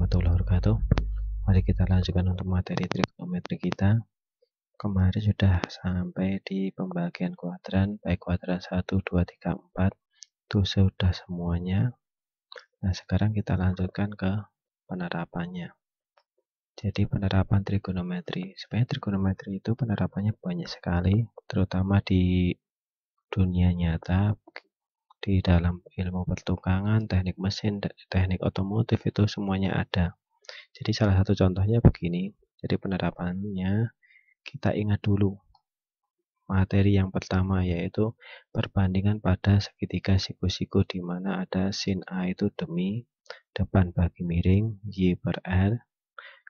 warahmatullahi wabarakatuh. Mari kita lanjutkan untuk materi trigonometri kita. Kemarin sudah sampai di pembagian kuadran, baik kuadran 1, 2, 3, 4. Itu sudah semuanya. Nah, sekarang kita lanjutkan ke penerapannya. Jadi penerapan trigonometri. Sebenarnya trigonometri itu penerapannya banyak sekali, terutama di dunia nyata, di dalam ilmu pertukangan, teknik mesin, teknik otomotif itu semuanya ada. Jadi salah satu contohnya begini. Jadi penerapannya kita ingat dulu materi yang pertama, yaitu perbandingan pada segitiga siku-siku, di mana ada sin A itu demi depan bagi miring Y per R,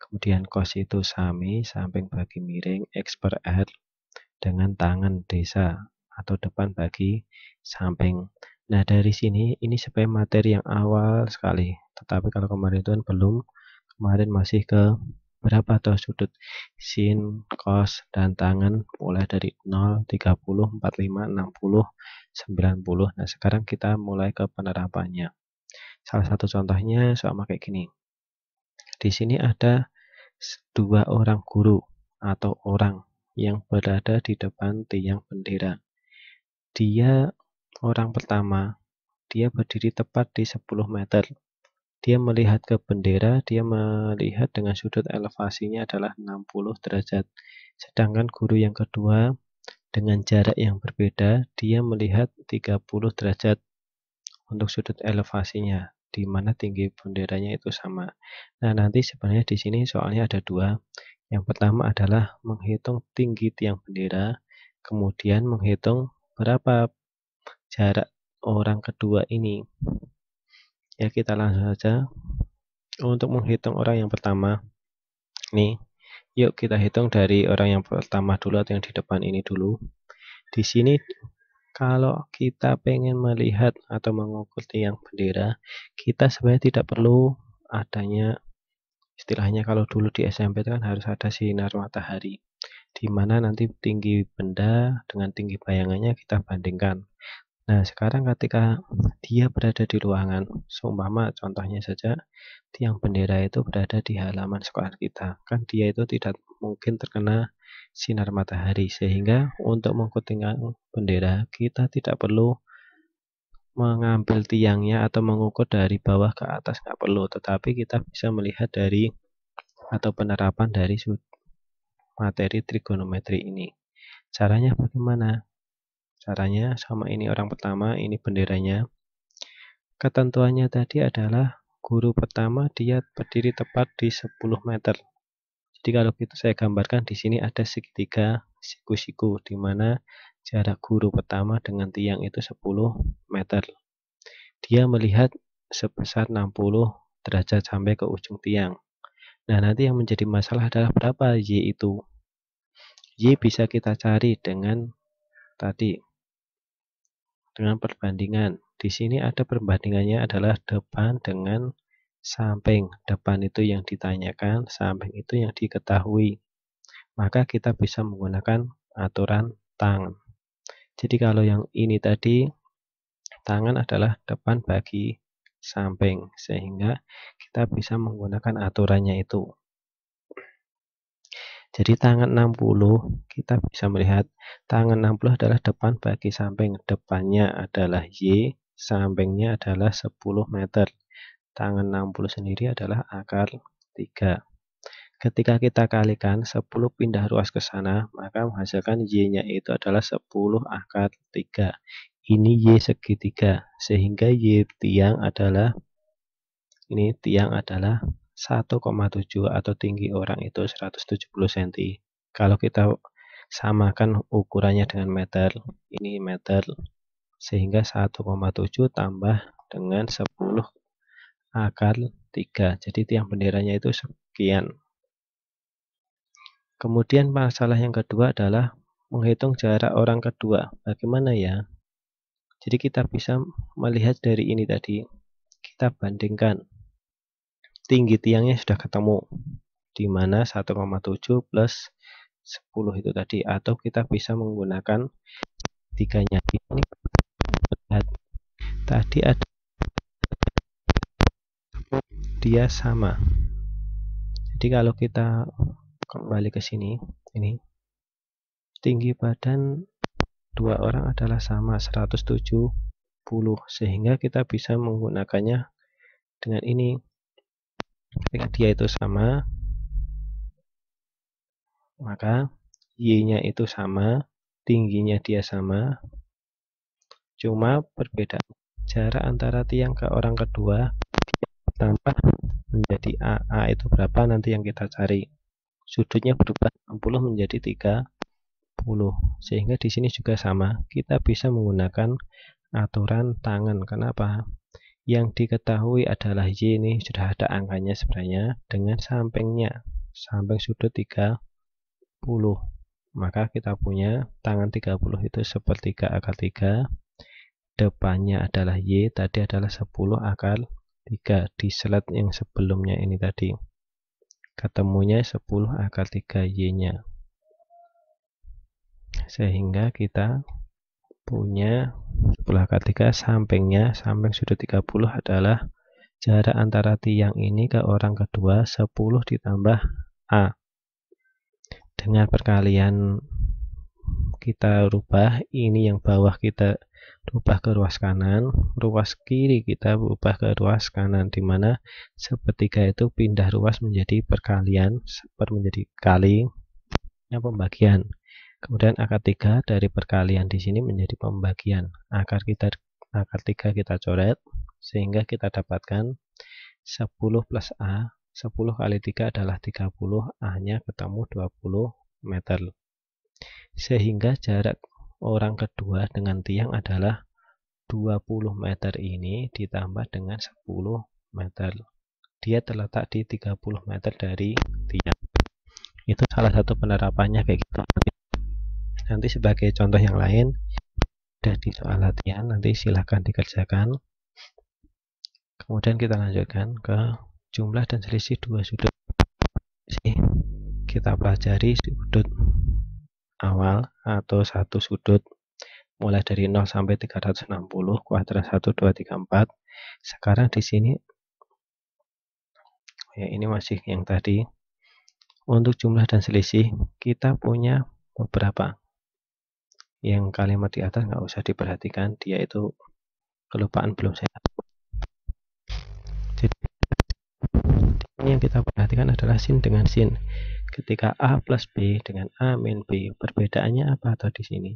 kemudian cos itu sami samping bagi miring X per R dengan tangen desa atau depan bagi samping. Nah, dari sini ini sebenarnya materi yang awal sekali, tetapi kalau kemarin itu kan belum. Kemarin masih ke berapa tuh sudut sin, cos, dan tangen mulai dari 0, 30, 45, 60, 90. Nah, sekarang kita mulai ke penerapannya. Salah satu contohnya sama kayak gini. Di sini ada dua orang guru atau orang yang berada di depan tiang bendera. Dia orang pertama, dia berdiri tepat di 10 meter. Dia melihat ke bendera, dia melihat dengan sudut elevasinya adalah 60 derajat. Sedangkan guru yang kedua dengan jarak yang berbeda, dia melihat 30 derajat untuk sudut elevasinya, di mana tinggi benderanya itu sama. Nah, nanti sebenarnya di sini soalnya ada dua. Yang pertama adalah menghitung tinggi tiang bendera, kemudian menghitung berapa jarak orang kedua ini. Ya, kita langsung saja. Untuk menghitung orang yang pertama, nih, yuk kita hitung dari orang yang pertama dulu atau yang di depan ini dulu. Di sini kalau kita pengen melihat atau mengukur tiang bendera, kita sebenarnya tidak perlu adanya, istilahnya kalau dulu di SMP kan harus ada sinar matahari, di mana nanti tinggi benda dengan tinggi bayangannya kita bandingkan. Nah, sekarang ketika dia berada di ruangan, seumpama contohnya saja tiang bendera itu berada di halaman sekolah kita, kan dia itu tidak mungkin terkena sinar matahari, sehingga untuk mengukur tiang bendera kita tidak perlu mengambil tiangnya atau mengukur dari bawah ke atas, nggak perlu, tetapi kita bisa melihat dari atau penerapan dari materi trigonometri ini. Caranya bagaimana? Caranya sama, ini orang pertama, ini benderanya. Ketentuannya tadi adalah guru pertama dia berdiri tepat di 10 meter. Jadi kalau gitu saya gambarkan di sini ada segitiga siku-siku, di mana jarak guru pertama dengan tiang itu 10 meter. Dia melihat sebesar 60 derajat sampai ke ujung tiang. Nah, nanti yang menjadi masalah adalah berapa Y itu. Y bisa kita cari dengan tadi, dengan perbandingan. Di sini ada perbandingannya adalah depan dengan samping. Depan itu yang ditanyakan, samping itu yang diketahui. Maka kita bisa menggunakan aturan tangen. Jadi kalau yang ini tadi, tangen adalah depan bagi samping, sehingga kita bisa menggunakan aturannya itu. Jadi tangen 60, kita bisa melihat tangen 60 adalah depan bagi samping. Depannya adalah Y, sampingnya adalah 10 meter. Tangen 60 sendiri adalah akar 3. Ketika kita kalikan 10 pindah ruas ke sana, maka menghasilkan Y-nya itu adalah 10 akar 3. Ini Y segitiga, sehingga Y tiang adalah, ini tiang adalah 1,7 atau tinggi orang itu 170 cm. Kalau kita samakan ukurannya dengan meter, ini meter, sehingga 1,7 tambah dengan 10 akar 3. Jadi tiang benderanya itu sekian. Kemudian masalah yang kedua adalah menghitung jarak orang kedua. Bagaimana ya? Jadi kita bisa melihat dari ini tadi, kita bandingkan. Tinggi tiangnya sudah ketemu, di mana 1,7 plus 10 itu tadi, atau kita bisa menggunakan tiganya. Ini tadi ada, dia sama. Jadi kalau kita kembali ke sini, ini tinggi badan dua orang adalah sama 170, sehingga kita bisa menggunakannya dengan ini. Ketika dia itu sama, maka Y-nya itu sama, tingginya dia sama, cuma perbedaan jarak antara tiang ke orang kedua tambah menjadi A. A itu berapa nanti yang kita cari. Sudutnya berubah 60 menjadi 30. Sehingga di sini juga sama. Kita bisa menggunakan aturan tangan. Kenapa? Yang diketahui adalah Y ini sudah ada angkanya sebenarnya dengan sampingnya. Samping sudut 30. Maka kita punya tangan 30 itu sepertiga akar 3. Depannya adalah Y, tadi adalah 10 akar 3. Di slide yang sebelumnya ini tadi ketemunya 10 akar 3 Y-nya. Sehingga kita punya 10 akar 3 sampingnya, samping sudut 30 adalah jarak antara tiang ini ke orang kedua 10 ditambah A. Dengan perkalian kita rubah, ini yang bawah kita rubah ke ruas kanan, ruas kiri kita ubah ke ruas kanan, dimana sepertiga itu pindah ruas menjadi perkalian, menjadi kali, pembagian. Kemudian akar 3 dari perkalian di sini menjadi pembagian. Akar 3 kita coret, sehingga kita dapatkan 10 plus A. 10 kali 3 adalah 30, A-nya ketemu 20 meter. Sehingga jarak orang kedua dengan tiang adalah 20 meter ini ditambah dengan 10 meter. Dia terletak di 30 meter dari tiang. Itu salah satu penerapannya kayak gitu. Nanti sebagai contoh yang lain, ada di soal latihan, nanti silahkan dikerjakan. Kemudian kita lanjutkan ke jumlah dan selisih dua sudut. Kita pelajari sudut awal atau satu sudut mulai dari 0 sampai 360, kuadran 1, 2, 3, 4. Sekarang di sini ya, ini masih yang tadi. Untuk jumlah dan selisih kita punya beberapa. Yang kalimat di atas nggak usah diperhatikan, dia itu kelupaan belum saya. Jadi yang kita perhatikan adalah sin dengan sin. Ketika A plus B dengan A min B, perbedaannya apa atau di sini?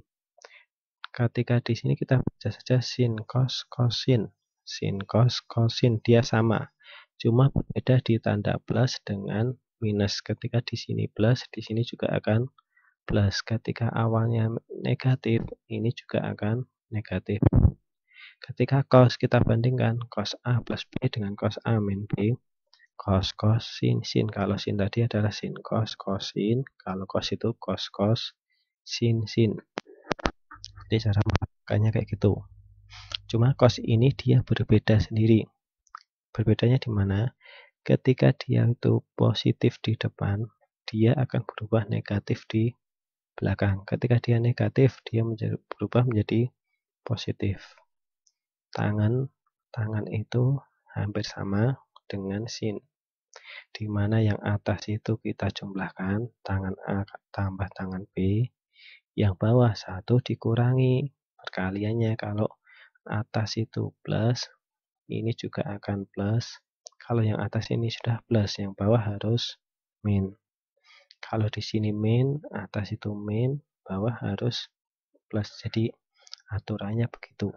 Ketika di sini kita baca saja sin cos cosin, sin cos cosin, dia sama, cuma berbeda di tanda plus dengan minus. Ketika di sini plus, di sini juga akan plus. Ketika awalnya negatif, ini juga akan negatif. Ketika cos kita bandingkan cos A plus B dengan cos A min B, cos cos sin sin. Kalau sin tadi adalah sin cos cosin, kalau cos itu cos cos sin sin. Jadi cara melakukannya kayak gitu. Cuma cos ini dia berbeda sendiri. Berbedanya di mana? Ketika dia itu positif di depan, dia akan berubah negatif di belakang. Ketika dia negatif, dia berubah menjadi positif. Tangan itu hampir sama dengan sin. Di mana yang atas itu kita jumlahkan, tangan A tambah tangan B, yang bawah 1 dikurangi perkaliannya. Kalau atas itu plus, ini juga akan plus. Kalau yang atas ini sudah plus, yang bawah harus min. Kalau di sini min, atas itu min, bawah harus plus. Jadi aturannya begitu.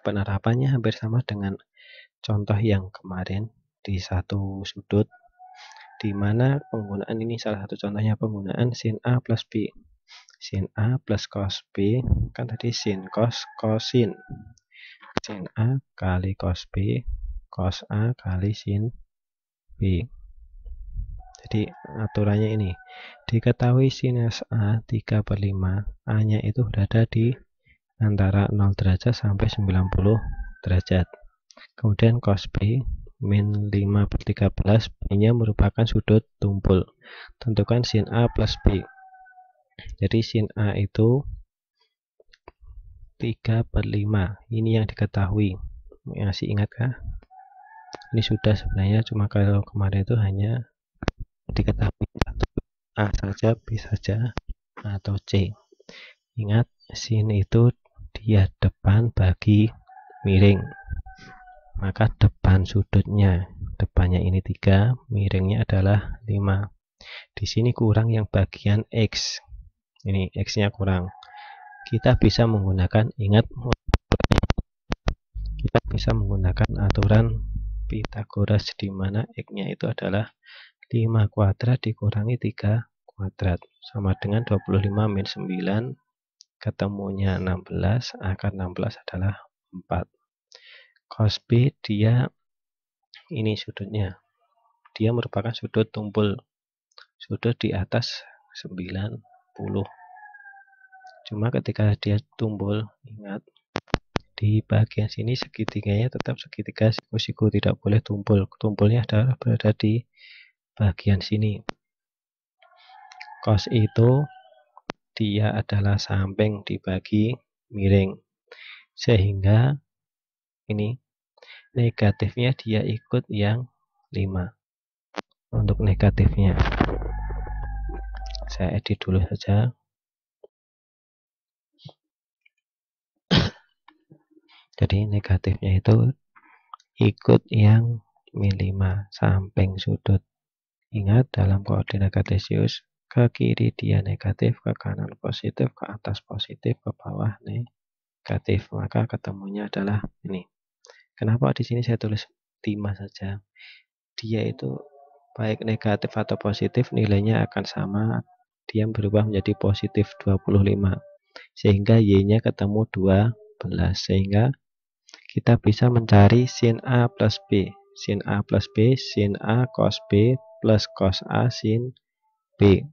Penerapannya hampir sama dengan contoh yang kemarin di satu sudut, di mana penggunaan ini salah satu contohnya penggunaan sin A plus B. Sin A plus cos B, kan tadi sin cos cosin. Sin A kali cos B, cos A kali sin B. Jadi aturannya ini, diketahui sinus A 3/5, A-nya itu berada di antara 0 derajat sampai 90 derajat. Kemudian cos B min 5/13, B-nya merupakan sudut tumpul. Tentukan sin A plus B. Jadi sin A itu 3/5. Ini yang diketahui. Masih ingatkah? Ini sudah sebenarnya, cuma kalau kemarin itu hanya diketahui satu A saja, B saja, atau C. Ingat, sin itu dia depan bagi miring, maka depan sudutnya, depannya ini 3, miringnya adalah 5. Di sini kurang yang bagian X, ini X-nya kurang. Kita bisa menggunakan, ingat, kita bisa menggunakan aturan Pythagoras, di mana X-nya itu adalah 5 kuadrat dikurangi 3 kuadrat, sama dengan 25 min 9, ketemunya 16, akar 16 adalah 4. Cos B dia ini sudutnya, dia merupakan sudut tumpul, sudut di atas 90. Cuma ketika dia tumpul, ingat, di bagian sini segitiganya tetap segitiga siku-siku, tidak boleh tumpul. Tumpulnya adalah berada di bagian sini. Cos itu dia adalah samping dibagi miring, sehingga ini negatifnya dia ikut yang 5. Untuk negatifnya saya edit dulu saja. Jadi negatifnya itu ikut yang min 5 samping sudut. Ingat, dalam koordinat kartesius, ke kiri dia negatif, ke kanan positif, ke atas positif, ke bawah negatif. Maka ketemunya adalah ini. Kenapa di sini saya tulis 5 saja? Dia itu baik negatif atau positif, nilainya akan sama. Dia berubah menjadi positif 25. Sehingga Y-nya ketemu 12. Sehingga kita bisa mencari sin A plus B. Sin A plus B, sin A cos B plus cos A sin B.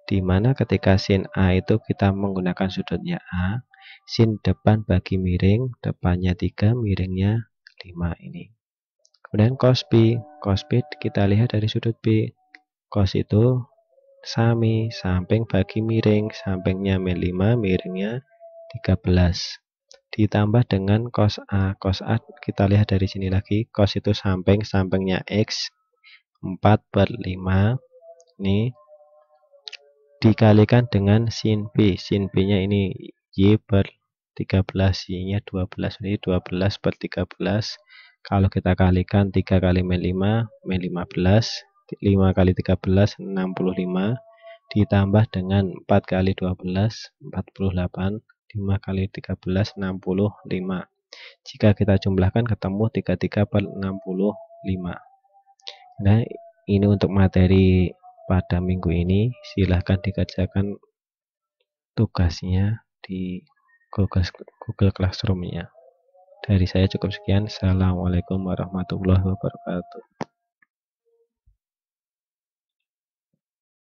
Di mana ketika sin A itu kita menggunakan sudutnya A, sin depan bagi miring, depannya 3, miringnya 5 ini. Kemudian cos B kita lihat dari sudut B. Cos itu sami, samping bagi miring, sampingnya min 5, miringnya 13. Ditambah dengan cos A. Cos A kita lihat dari sini lagi, cos itu samping, sampingnya X, 4/5. Ini dikalikan dengan sin B. Sin B-nya ini Y/13, Y-nya 12, jadi 12/13. Kalau kita kalikan 3 kali min 5, min 15, 5 kali 13, 65, ditambah dengan 4 kali 12, 48, 5 kali 13, 65. Jika kita jumlahkan ketemu 33/65. Nah, ini untuk materi pada minggu ini. Silahkan dikerjakan tugasnya di Google Classroom-nya. Dari saya cukup sekian. Assalamualaikum warahmatullahi wabarakatuh.